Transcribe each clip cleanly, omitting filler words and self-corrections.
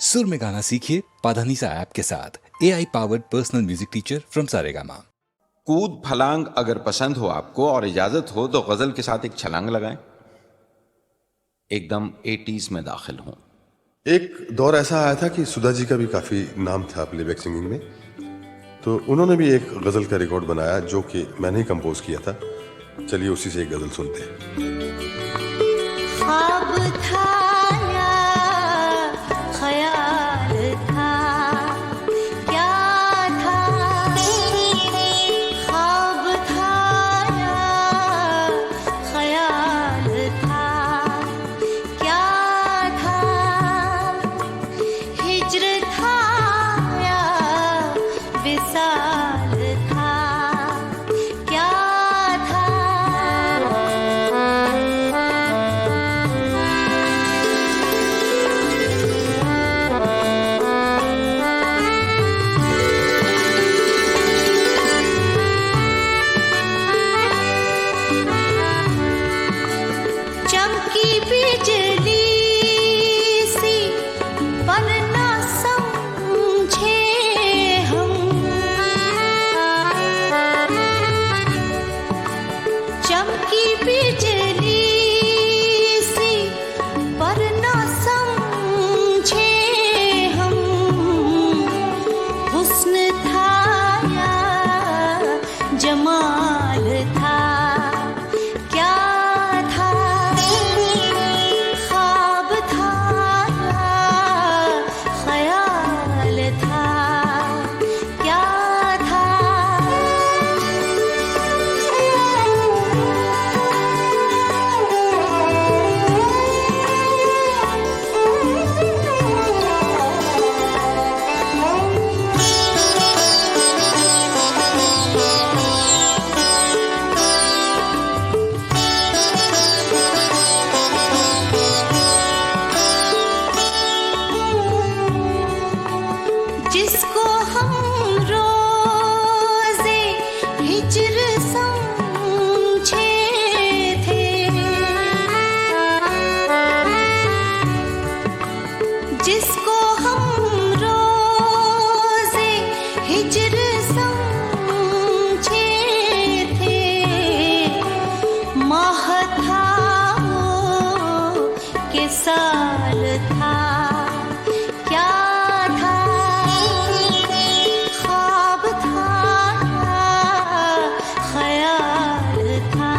सुर में गाना सीखिए पाधानीसा ऐप के साथ। AI powered personal music teacher from Saregama. कूद फलांग अगर पसंद हो आपको और इजाजत हो तो गजल के साथ एक छलांग लगाएं, एकदम 80s में दाखिल हों। एक दौर ऐसा आया था कि सुधा जी का भी काफी नाम था प्लेबैक सिंगिंग में, तो उन्होंने भी एक गजल का रिकॉर्ड बनाया जो कि मैंने ही कंपोज किया था। चलिए उसी से एक गजल सुनते हैं। ख्वाब था या ख्याल था, क्या था? ख्वाब था या ख्याल था, क्या था? हिज्र था या विसाल था, क्या था? चमकी बिजली सी पर ना समझे हम, चमकी बिजली सी पर ना समझे हम। हुस्न था या जमाल था, क्या था? ख्वाब था या ख्याल था, क्या था? जिसको हम रोज़े हिज्र समझे थे, जिसको हम रोज़े हिज्र समझे थे, माह था वो के साल था, क्या था? ख्वाब था या ख्याल था,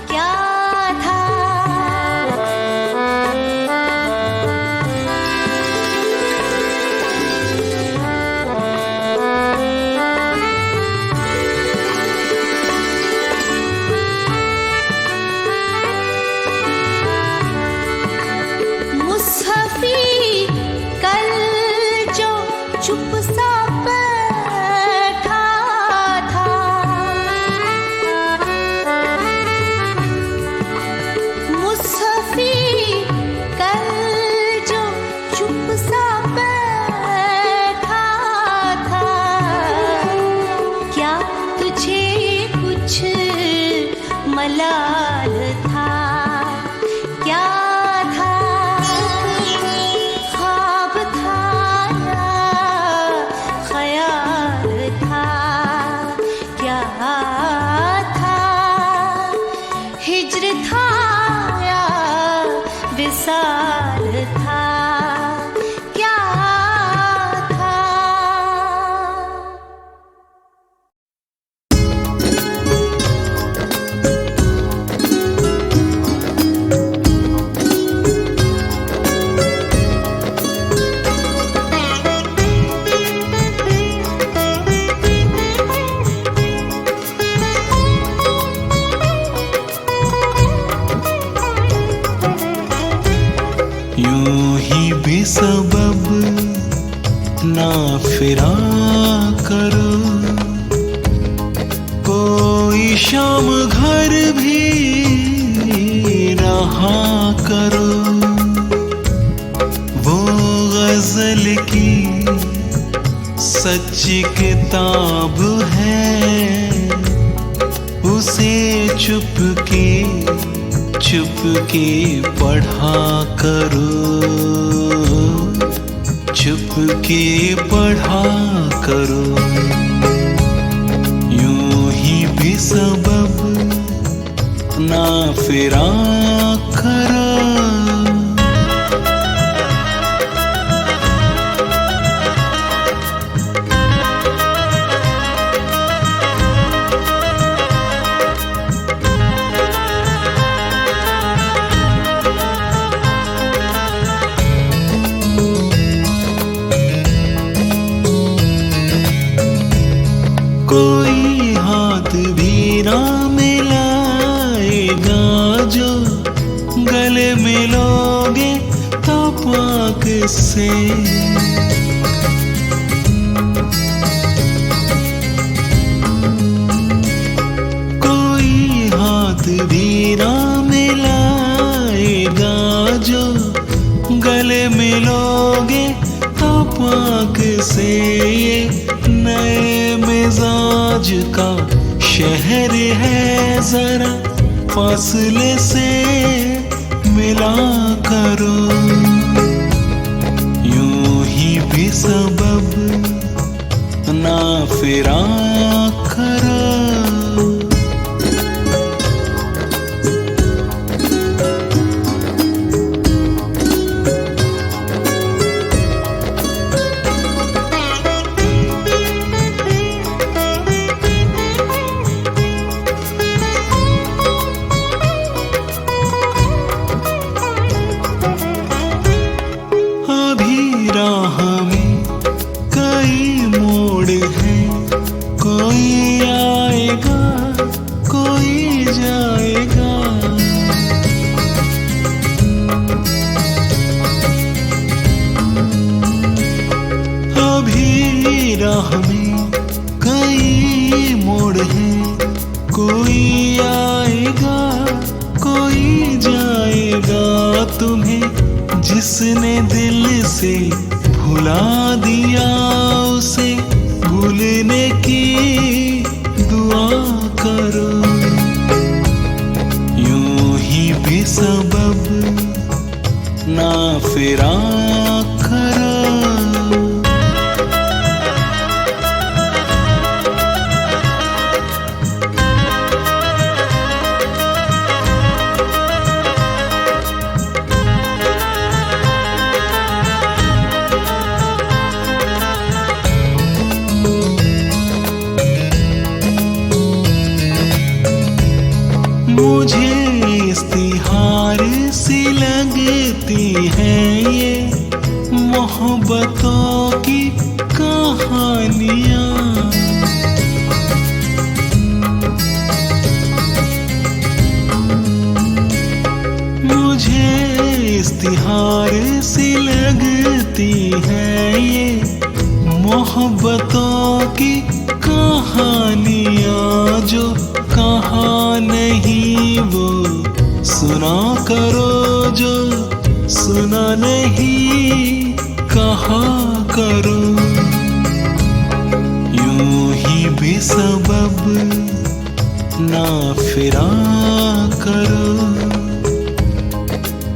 क्या था? मुसहफ़ी कल जो चुप सा बैठा था, मुसहफ़ी कल जो चुप सा बैठा था, क्या तुझे कुछ मलाल था, क्या था? ख्वाब था या ख्याल था, क्या था? हिज्र था या विसाल था, क्या था? यूं ही बेसबब ना फिरा करो, कोई शाम घर भी रहा करो। वो गजल की सच्ची किताब है, उसे चुपके चुपके पढ़ा करो। छुप के पढ़ा करो, यूं ही बेसबब ना फिरा करो। कोई हाथ भी ना मिलाएगा जो गले मिलोगे तो पाक से। कोई हाथ भी ना मिलाएगा जो गले मिलोगे तो पाक से। ये नए मिजाज का शहर है, जरा फासले से मिला करो, यूं ही बेसबब ना फिरा करो। राह में कई मोड़ हैं, कोई आएगा कोई जाएगा। अभी राह में कई मोड़ हैं, कोई आएगा कोई जाएगा। तुम्हें जिसने दिल से भुला दिया, उसे भूलने की दुआ करो, यूं ही बेसबब ना फिरा करो। मुझे इस्तिहार सी लगती है ये मोहब्बतों की कहानियाँ। मुझे इस्तिहार सी लगती है ये मोहब्बतों की कहानियाँ। जो कहा नहीं वो सुना करो, जो सुना नहीं कहा करो, यूं ही बेसबब ना फिरा करो।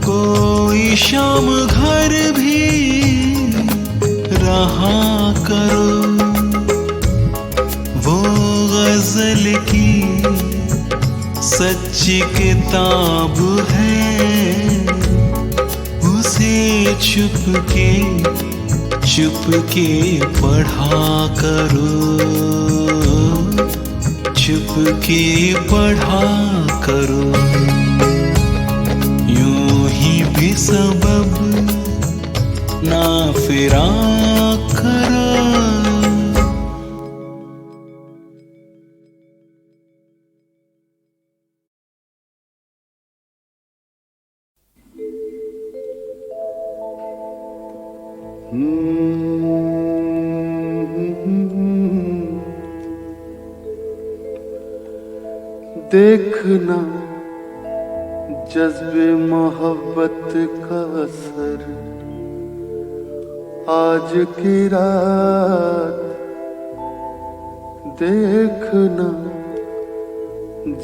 कोई शाम घर भी रहा करो, वो गजल की सच्ची किताब है, उसे चुप के पढ़ा करो, चुप के पढ़ा करो, यूं ही बेसबब ना फिरा करो। देखना जज्बे मोहब्बत का असर, आज की रात देखना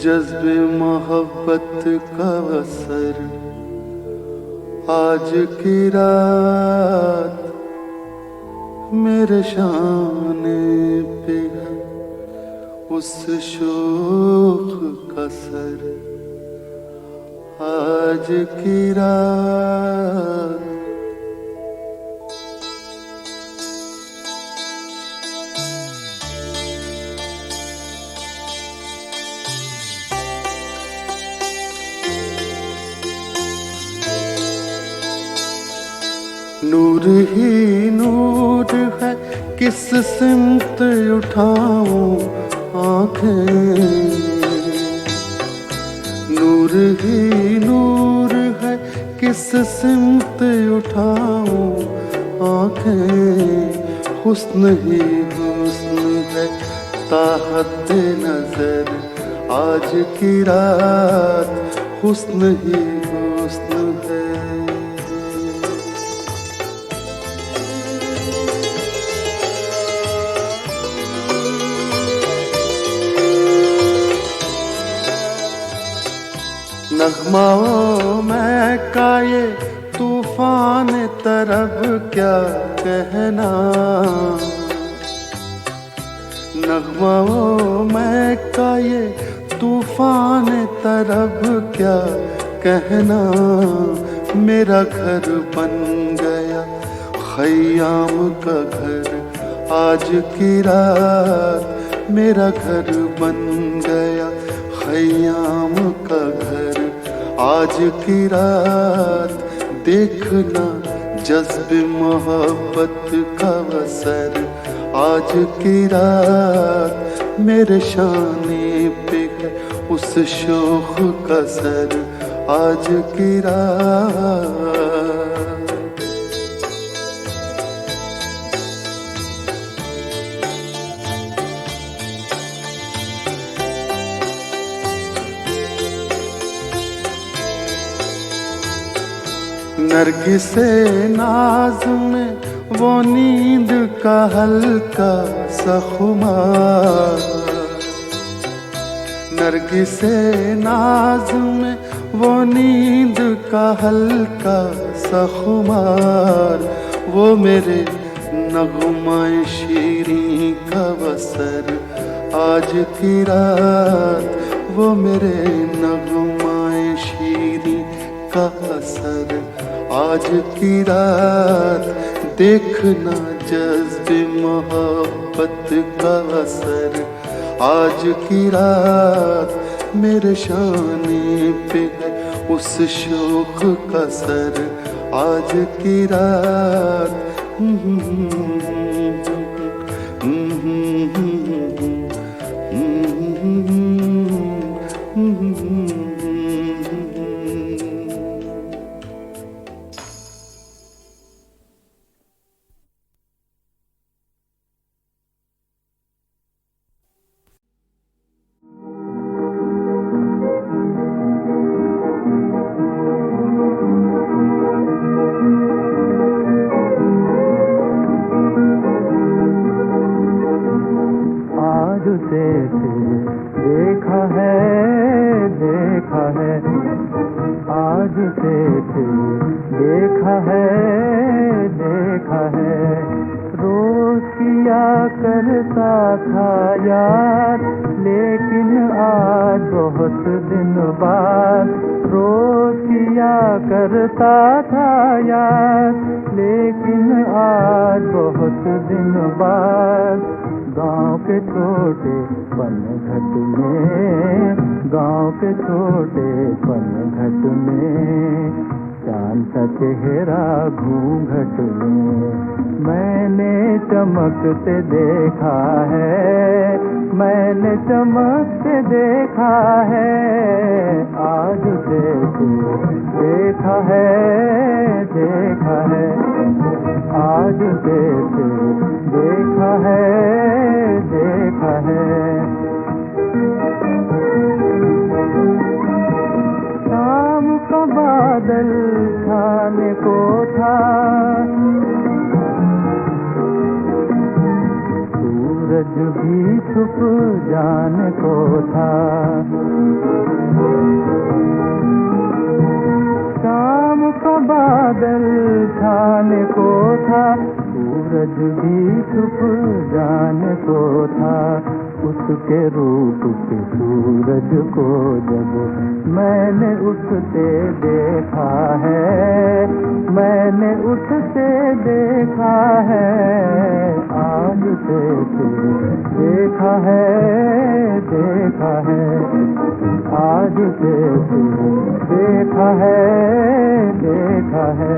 जज्बे मोहब्बत का असर, आज की रात मेरे शाने पे है उस शोख का सर आज की रात। नूर ही नूर है किस सिमत उठाऊं आंखें, नूर ही नूर है किस सिमत उठाऊं आंखें। हुस्न ही हुस्न है ताहत नजर आज की रात, हुस्न ही हुस्न है। नगमाओं में का ये तूफान तरब क्या कहना, नगमाओं में का ये तूफान तरब क्या कहना। मेरा घर बन गया खयाम का घर आज की रात, मेरा घर बन गया खयाम का घर आज की रात। देखना जज्ब मोहब्बत का असर आज की रात, मेरे शाने पे है उस शोख का सर आज की रात। नरगिसे नाज में वो नींद का हल्का सा खुमार, नरगिसे नाज में वो नींद का हल्का सा खुमार। वो मेरे नगमाए शीरीं का बसर आज की रात, वो मेरे नगमाए शीरीं का असर आज की रात। देखना जज्ब मोहब्बत का असर आज की रात, मेरे शाने पे है उस शोख का सर आज की रात। चेहरा घूंघट में मैंने चमकते देखा है, मैंने चमकते देखा है। आज देखा है, देखा है, आज देखा है, देखा है। शाम का बादल छाने को था, सूरज भी छुप जाने को था। शाम का बादल बादल छाने को था, सूरज भी छुप जाने को था। उसके रूप के सूरज को जब मैंने उठते देखा है, मैंने उठते देखा है, आज से देखा है, देखा है, आज से देखा है, देखा है।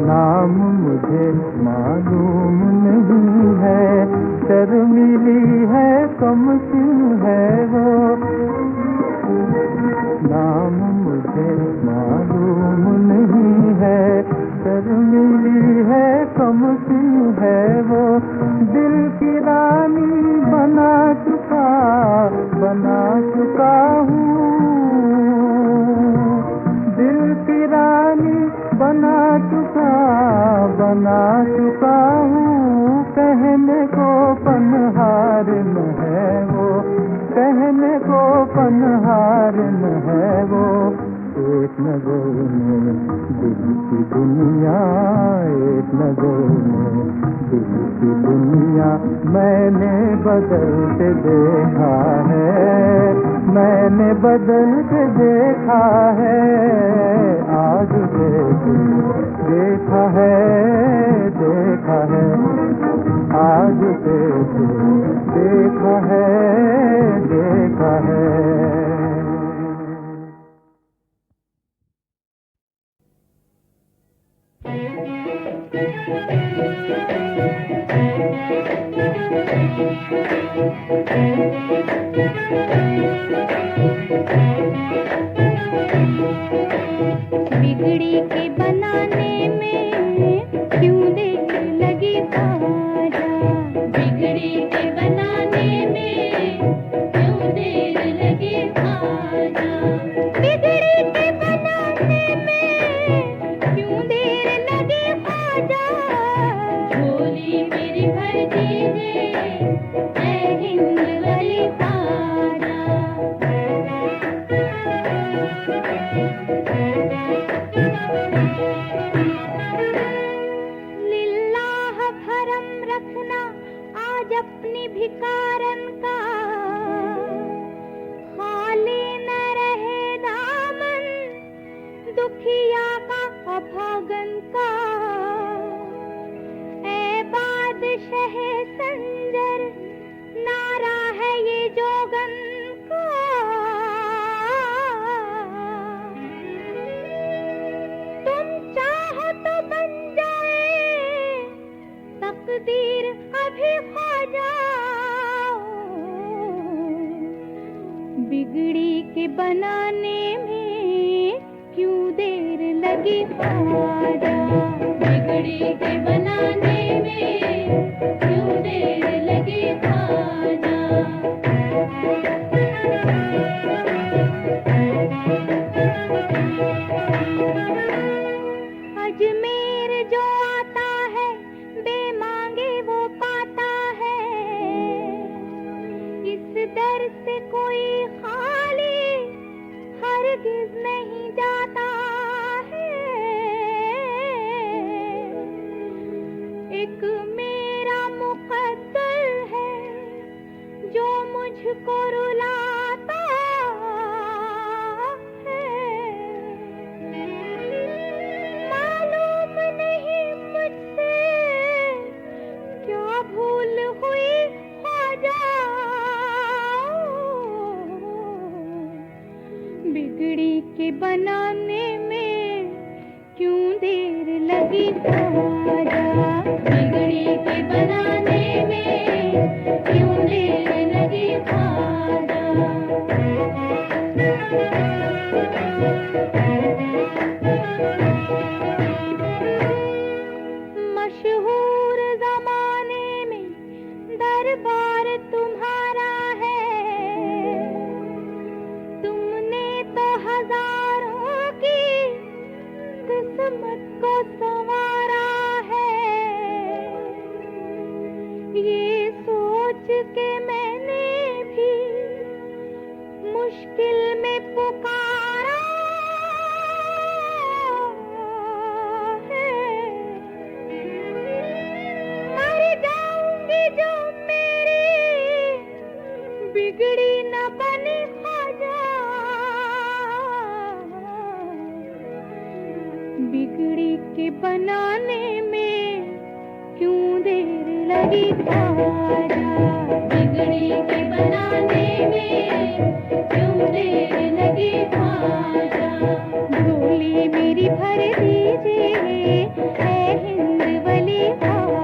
नाम मुझे मालूम नहीं है, शर्मीली है, कमसिन है वो। नाम मुझे मालूम नहीं है, शर्मीली है, कमसिन है वो। दिल की रानी बना चुका हूँ, दिल की रानी बना चुका हूँ। कहने को पनहार न है वो, कहने को पनहार न है वो। एक नजर में दिल की दुनिया, एक नजर में दिल की दुनिया मैंने बदल के देखा है, मैंने बदल के देखा है। आज देखा है, देखा है, आज देखा है, देखा है। बिगड़ी के बनाने में क्यों देर लगी ख्वाजा, बिगड़ी के बनाने में क्यों देर लगी ख्वाजा, बिगड़ी के बनाने में क्यों देर लगी ख्वाजा। झोली मेरी भर दीजिए ऐ हिंद वाली ख्वाजा। लिल्लाह भरम रखना आज अपनी भिकारन का, खाली न रहे दामन दुखिया का अभागन का। ऐ बादशाह संजर नारा है ये जोगन का। तुम चाहो तो बन जाए तकदीर अभी ख्वाजा, बिगड़ी के बनाने में क्यों देर लगी ख्वाजा, बिगड़ी के बनाने में क्यों देर लगी ख्वाजा। अजमेर जो आता है बेमांगे वो पाता है, इस दर से कोई खाली हरगिज नहीं जाता है। एक मेरा मुकद्दर है जो मुझको रुलाता है। मालूम नहीं मुझसे क्या भूल हुई ख्वाजा, बिगड़ी के बनाने में क्यों देर लगी ख्वाजा, बिगड़ी के बनाने में क्यों देर लगी ख्वाजा। मशहूर जमाने में दरबार तुम्हारा है, तुमने तो हजारों की किस्मत को संवारा है। ये सोच के मैंने भी मुश्किल में पुकारा के बनाने में क्यों देर लगी ख्वाजा, बिगड़ी के बनाने में क्यों देर लगी ख्वाजा, झोली मेरी भर दीजिए ऐ हिंद वली ख्वाजा।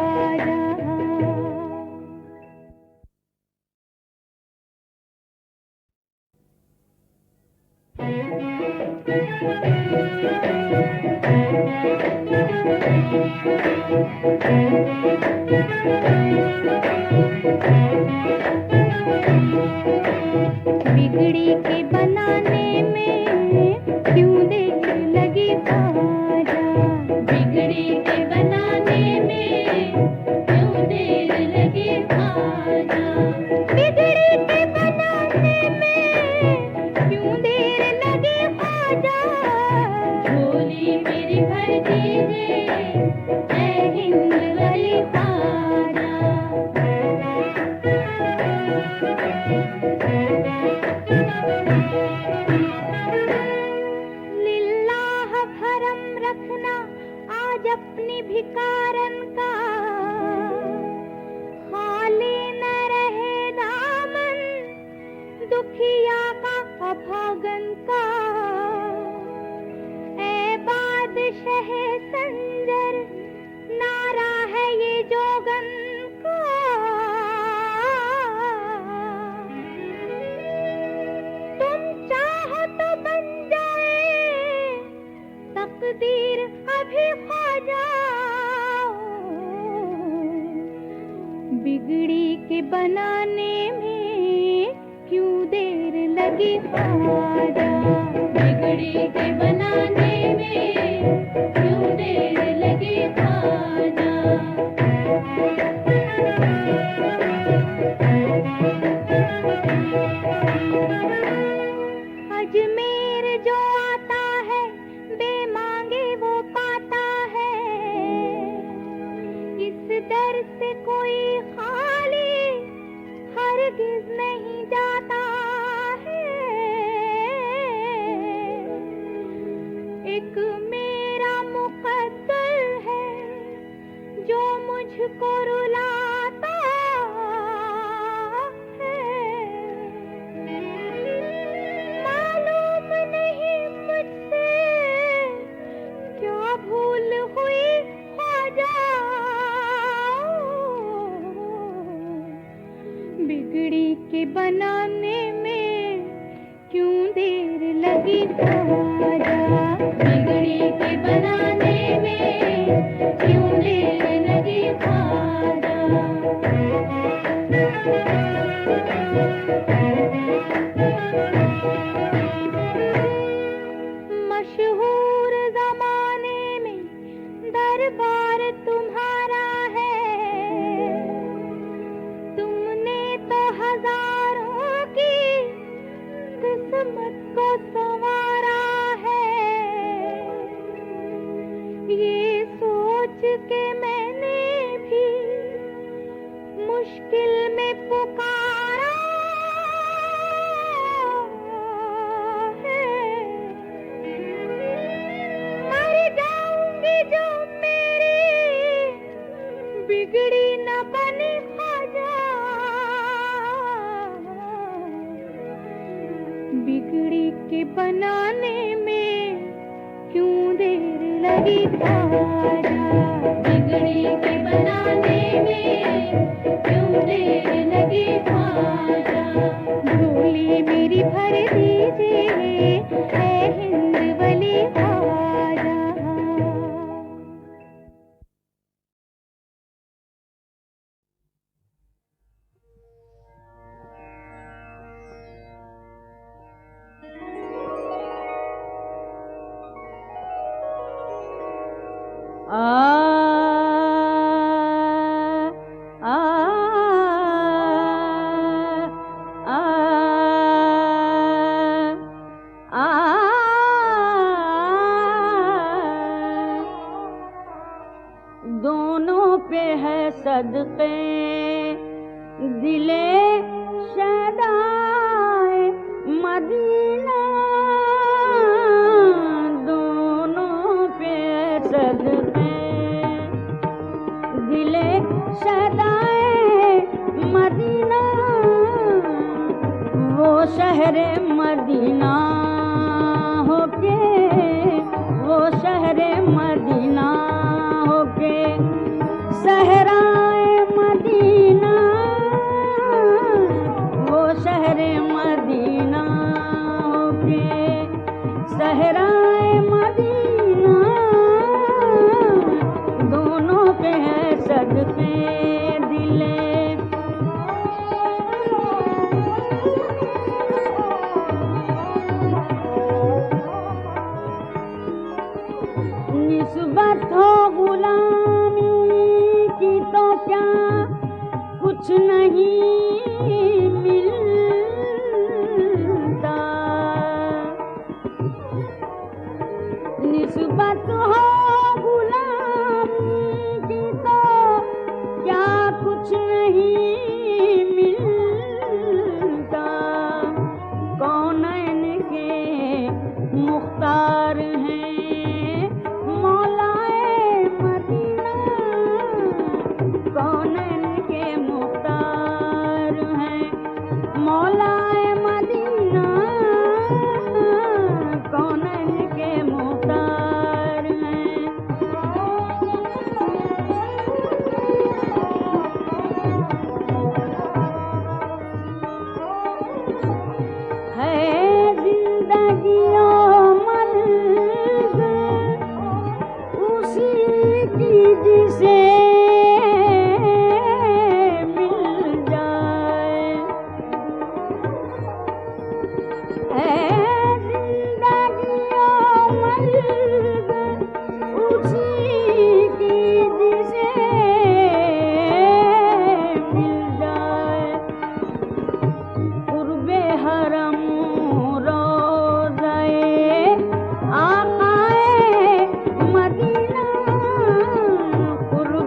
बिगड़ी के बनाने में क्यों देर लगी ख्वाजा, बिगड़ी के बनाने में क्यों देर लगी ख्वाजा, बिगड़ी के बनाने में क्यों देर लगी ख्वाजा, झोली मेरी भर दीजिए ऐ हिंद वली ख्वाजा। लिल्लाह भरम रखना आज अपनी भिकारन का, खाली न रहे दामन दुखिया का अभागन का, ऐ बादशाह संजर नारा है ये जोगन का, तुम चाहो तो बन जाए तकदीर अभी ख्वाजा, बिगड़ी के बनाने में क्यों देर लगी ख्वाजा, बिगड़ी के बनाने में क्यों देर लगी ख्वाजा। अजमेर जो आता है बेमांगे वो पाता है, इस दर से कोई खाली हरगिज नहीं जाता है, एक मेरा मुकद्दर है जो मुझको रुलाता है, मालूम नहीं मुझसे क्या भूल हुई ख्वाजा, बिगड़ी के बनाने में क्यों देर लगी ख्वाजा, बिगड़ी के बनाने में क्यों देर लगी ख्वाजा। मशहूर जमाने में दरबार तुम्हारा है, तुमने तो हजारों की किस्मत को संवारा है, ये सोच के मैंने भी मुश्किल में पुकारा है, मर जाऊंगी जो मेरी बिगड़ी न बनी ख्वाजा, बिगड़ी के बनाने में क्यों देर लगी ख्वाजा, बिगड़ी के बनाने में क्यों देर लगी ख्वाजा, झोली मेरी भर दीजिए ऐ हिंद वली ख्वाजा। दोनों पे है सदके दिले शदाए मदीना, दोनों पे सदके दिले शहदाए मदीना वो शहरे मदीना होके वो शहरे मदीना होके सहराए मदीना वो शहरे मदीना होके सहराए मदीना दोनों के हैं सदके दिले निस्बत हो गुलामी की तो क्या कुछ नहीं मिलता निस्बत हो गुलामी की तो क्या कुछ नहीं मिलता कौनैन के मुख्तार हैं मौलाए मदीना कौनैन के मुख्तार हैं मौलाए मदीना कौनैन के मुख्तार हैं है जिंदगी मर्ग उसी की जिसे मिल जाए है जिंदगी मर्ग उसी की जिसे मिल जाए कुर्बे हरम रोज़ाए आक़ाए मदीना कुर्बे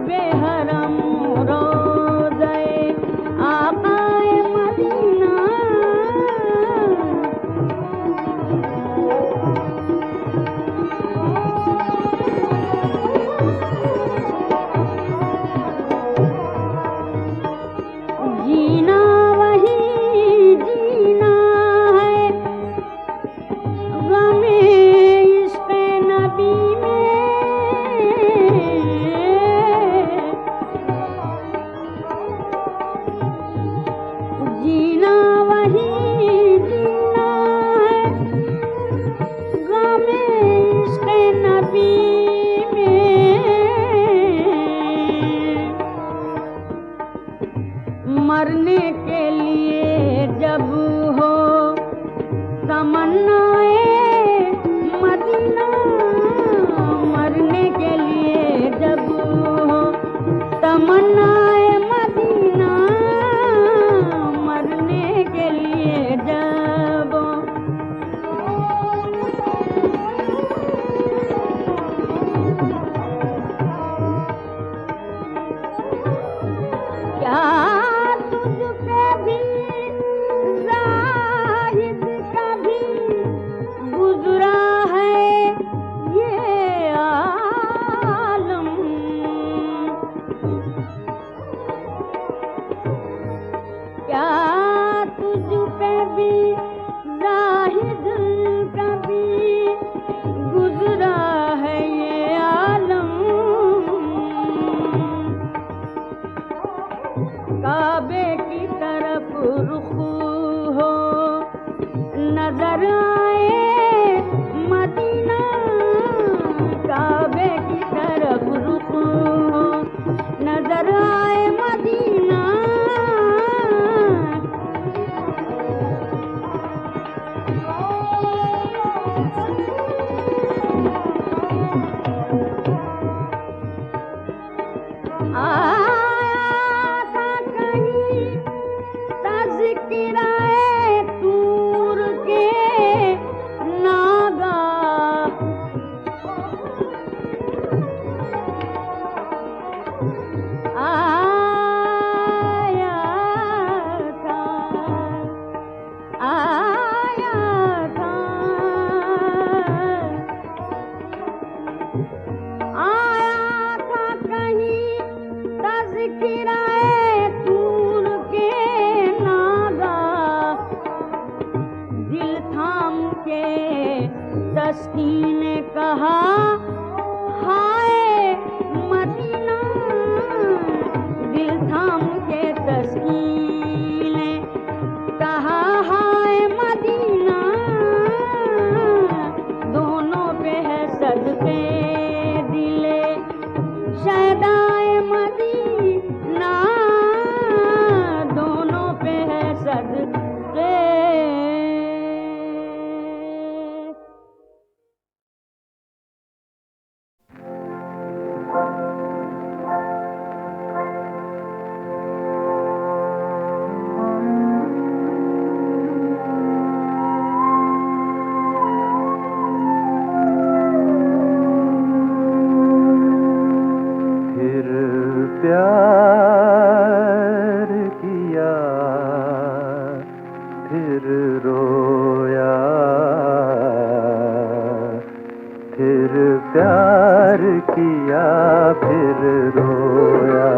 या फिर रोया।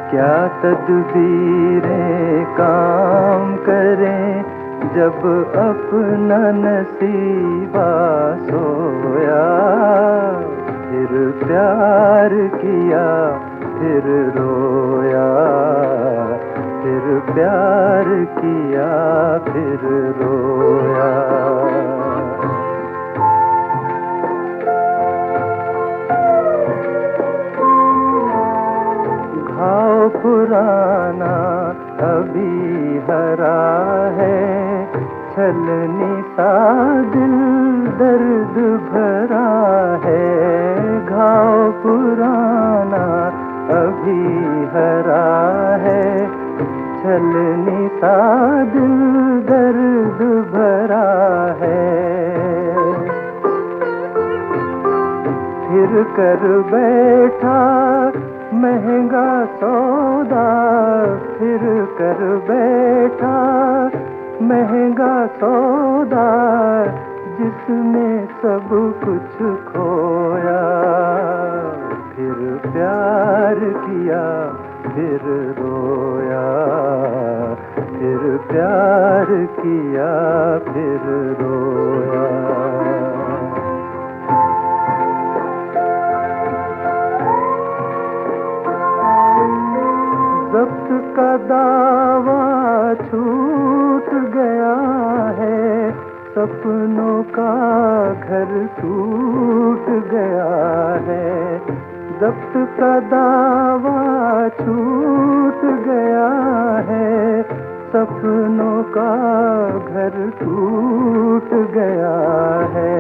क्या तदबीरें काम करें जब अपना नसीबा सोया। फिर प्यार किया फिर रोया, फिर प्यार किया फिर रोया। घाव पुराना अभी हरा है, छलनी सा दिल दर्द भरा है। घाव पुराना अभी हरा है, छलनी सा दिल दर्द भरा है। फिर कर बैठा महंगा सौदा, फिर कर बैठा महंगा सौदा, जिसमें सब कुछ खोया। फिर प्यार किया फिर रोया, फिर प्यार किया फिर रोया। ज़ब्त का दावा छूट गया है, सपनों का घर टूट गया है। ज़ब्त का दावा छूट गया है, सपनों का घर टूट गया है।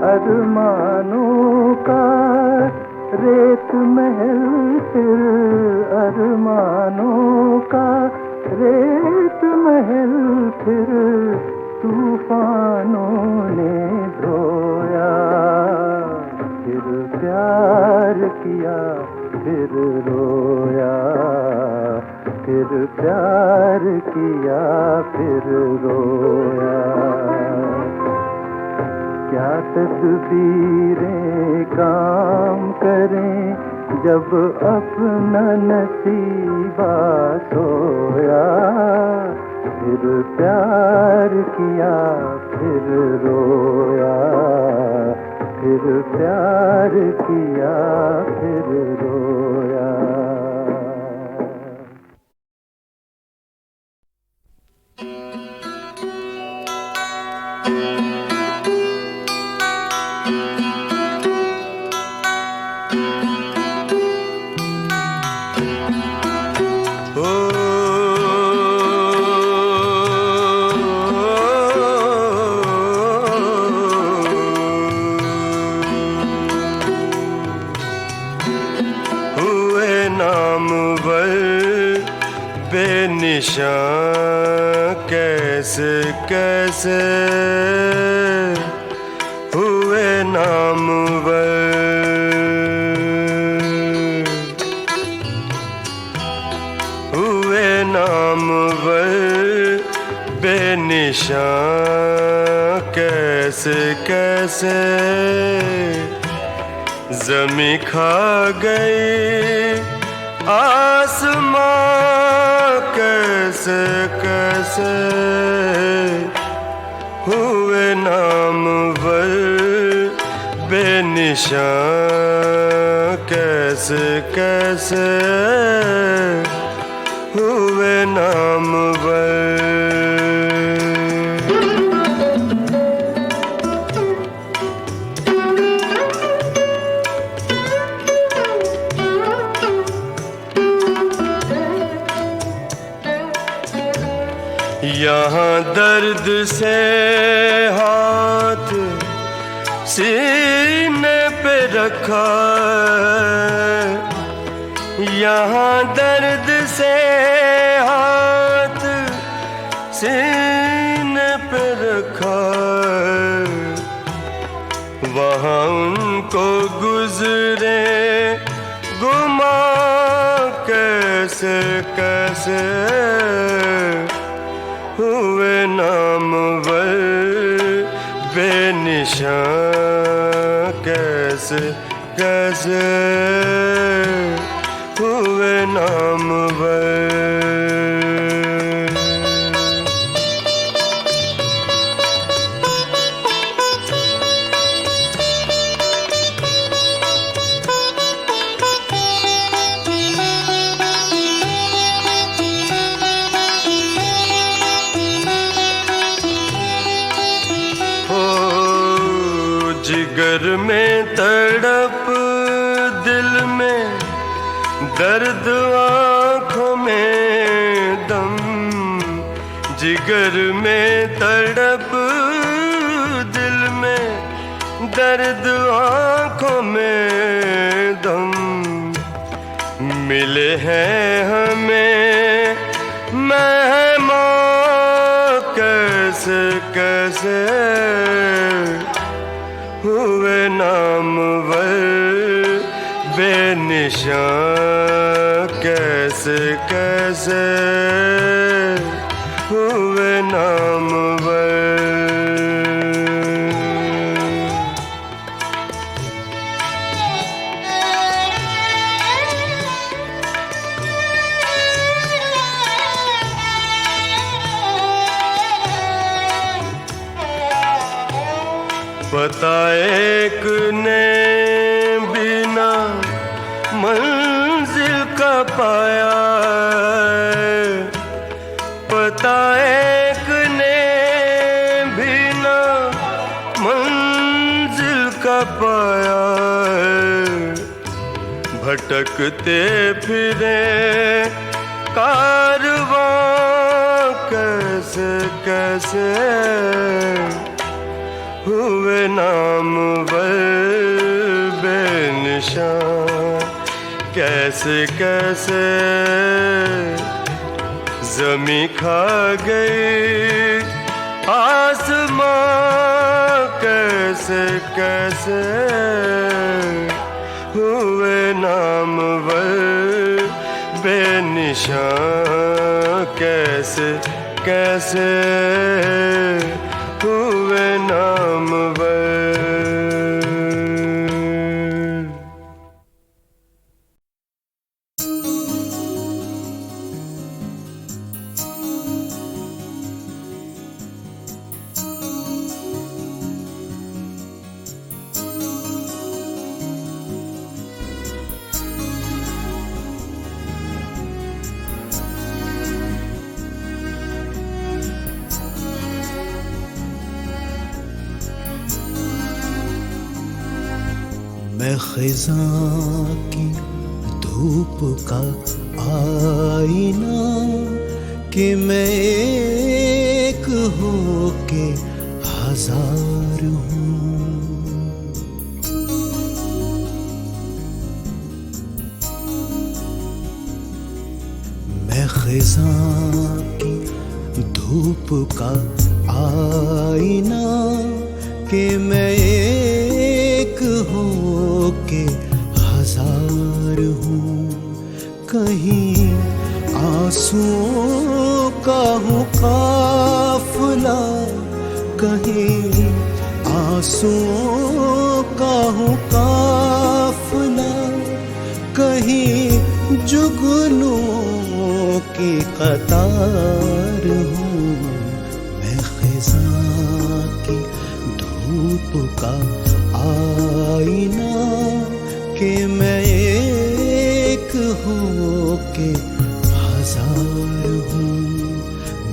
अरमानों का रेत महल फिर, अरमानों का रेत महल फिर, तूफानों ने धोया। फिर प्यार किया फिर रोया, फिर प्यार किया फिर रोया। क्या तदबीरें काम करें जब अपना नसीबा सोया। फिर प्यार किया फिर रोया, फिर प्यार किया फिर रोया। बेनिशां कैसे कैसे हुए नामवर, हुए नामवर बेनिशां कैसे कैसे ज़मीं खा गई आसमां कैसे कैसे हुए नामवर बेनिशां कैसे कैसे हुए नामवर। यहाँ दर्द से हाथ सीने पे रखा, यहाँ दर्द से हाथ सीने पे रखा, वहाँ उनको गुजरे गुमा कैसे कैसे हुए नामवर बेनिशान कैसे कैसे हुए नामवर। जिगर में तड़प दिल में दर्द आँखों में दम, जिगर में तड़प दिल में दर्द आँखों में दम, मिले हैं हमें मेहमान कैसे कैसे हुए नामवर। बेनिशान कैसे कैसे हुए नामवर। पता एक ने बिना मंजिल का पाया, पता एक ने बिना मंजिल का पाया, भटकते फिरे कारवां कैसे कैसे हुए नामवर। बेनिशान कैसे कैसे ज़मीं खा गई आसमां कैसे कैसे हुए नामवर। बेनिशान कैसे कैसे हुए नामवर। मैं ख़िज़ां की धूप का आईना कि मैं एक हो के हजार हूँ। मैं ख़िज़ां की धूप का आईना कि मैं एक हो के हजार हूँ। कहीं आंसुओं का हूँ काफिला, कहीं आंसुओं का हूँ काफिला, कहीं जुगनुओं की कतार हूँ। मैं ख़िज़ां की धूप का आईना कि मैं एक हो के हजार हूँ।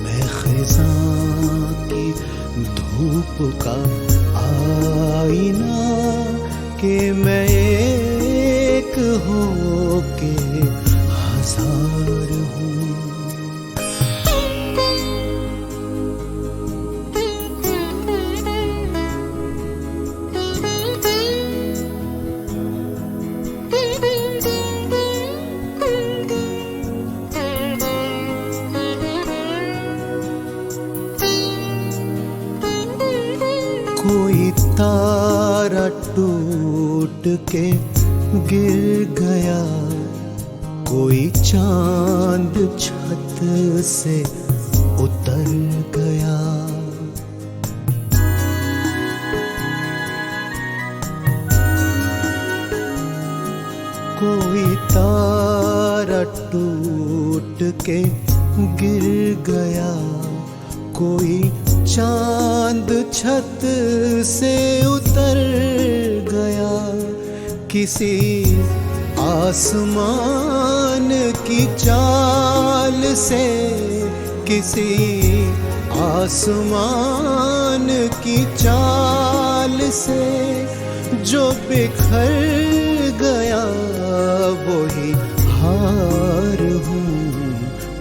मैं ख़िज़ां की धूप का आईना कि मैं एक हो के हजार हूँ। कोई तारा टूट के गिर गया, कोई चांद छत से उतर गया। टूट के गिर गया, कोई चांद छत से उतर गया, किसी आसमान की चाल से, किसी आसमान की चाल से जो बिखर गया वही हार हूँ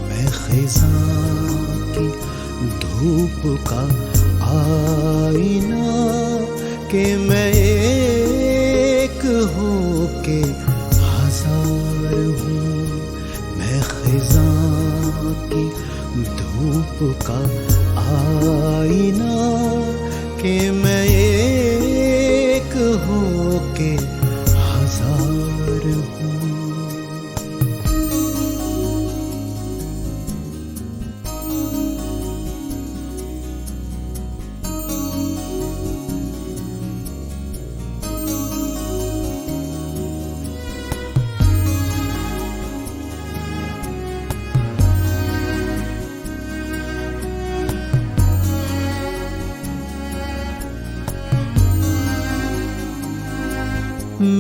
मैं, खिज़ां की धूप का आईना कि मैं एक हो के हजार हूँ, मैं खिज़ां की धूप का आईना कि मैं एक हो के हजार हूँ।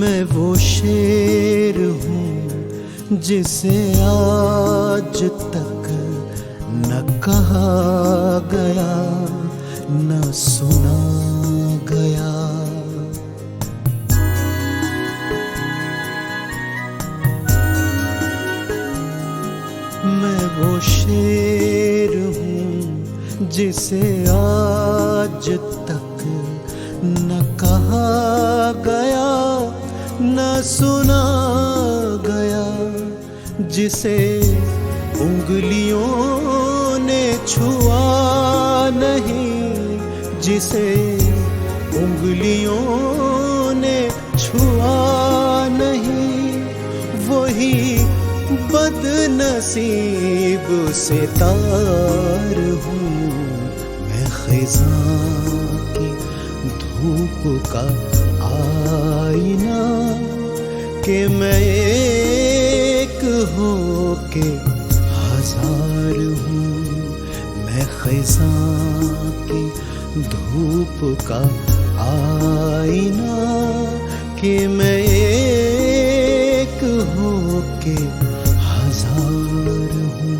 मैं वो शेर हूँ जिसे आज तक न कहा गया न सुना गया, मैं वो शेर हूँ जिसे आज तक न कहा गया न सुना गया, जिसे उंगलियों ने छुआ नहीं, जिसे उंगलियों ने छुआ नहीं, वही बदनसीब सितार हूँ मैं, खिज़ां की धूप का आईना कि मैं एक हो के हजार हूँ, मैं खिज़ां की धूप का आईना कि मैं एक हो के हजार हूँ।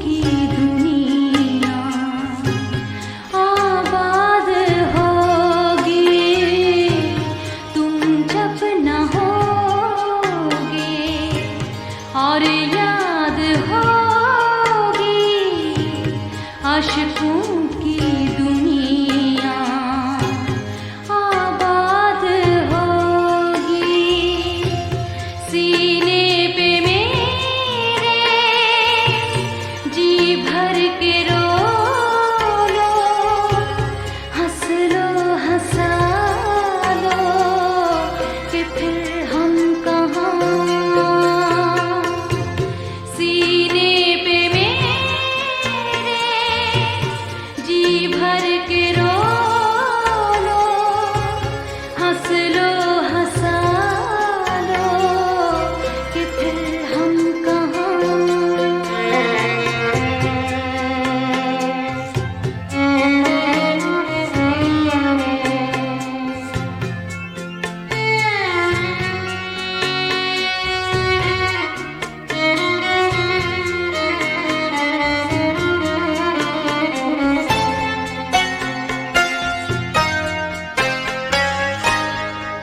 की दुनिया आबाद होगी तुम जब न होगे और याद होगी आशिकों की दुनिया आबाद होगी सीने पे मेरे जी भर के रो लो हंस लो हंसा लो कि फिर हम कहाँ सीने पे मेरे जी भर के रो लो हंस लो हंसा लो कि फिर हम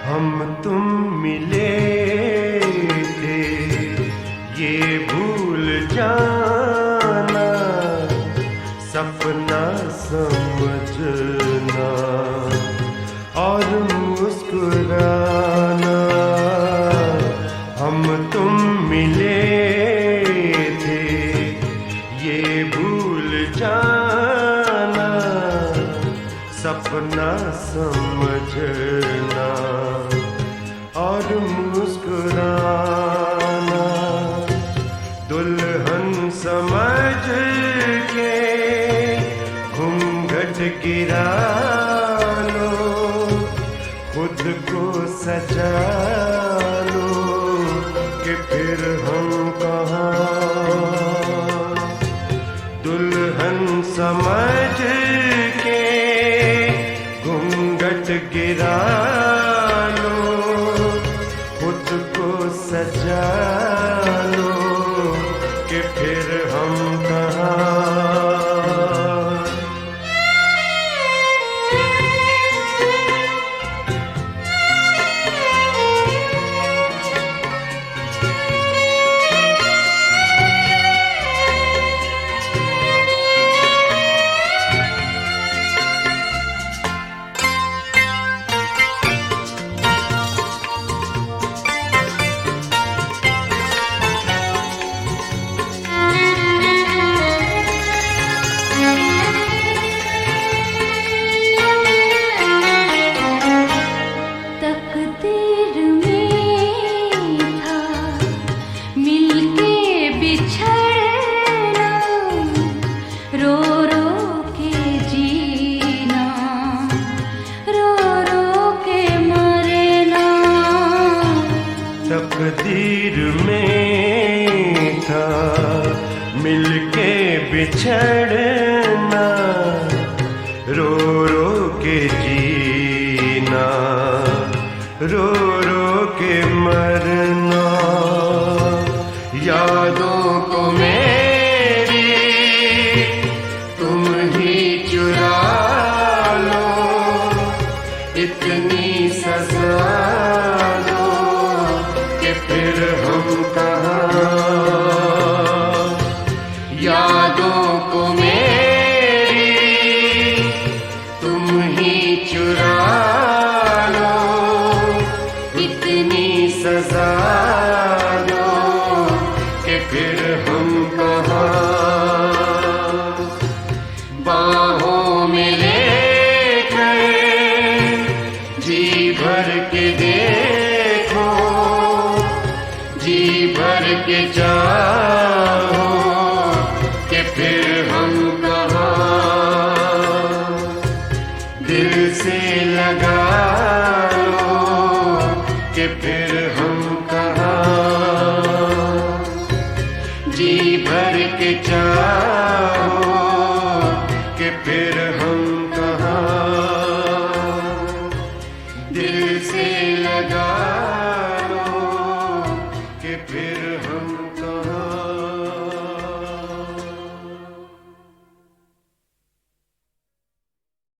हम तुम मिले थे ये भूल जाना सपना समझना और मुस्कुराना हम तुम मिले थे ये भूल जाना सपना समझना और मुस्कुराना दुल्हन समझ के घूंघट गिरा लो खुद को सजा लो कि फिर हम कहाँ दुल्हन समझ के घूंघट गिरा लो खुद को सजा लो कि फिर हम कहाँ तकदीर में था मिलके बिछड़ना रो रो के जीना रो रो के मरना तकदीर में था मिलके बिछड़ना रो रो के जीना रो रो के मरना यादों को मेरी तुम ही चुरा लो इतनी सजा दो कि फिर हम कहाँ यादों को मेरी तुम ही चुरा लो इतनी सजा दो कि फिर हम कहाँ बाहों में लेकर जी भर के देखो जी भर के चाहो कि फिर हम कहाँ दिल से लगा लो कि फिर हम कहाँ जी भर के चाहो कि फिर हम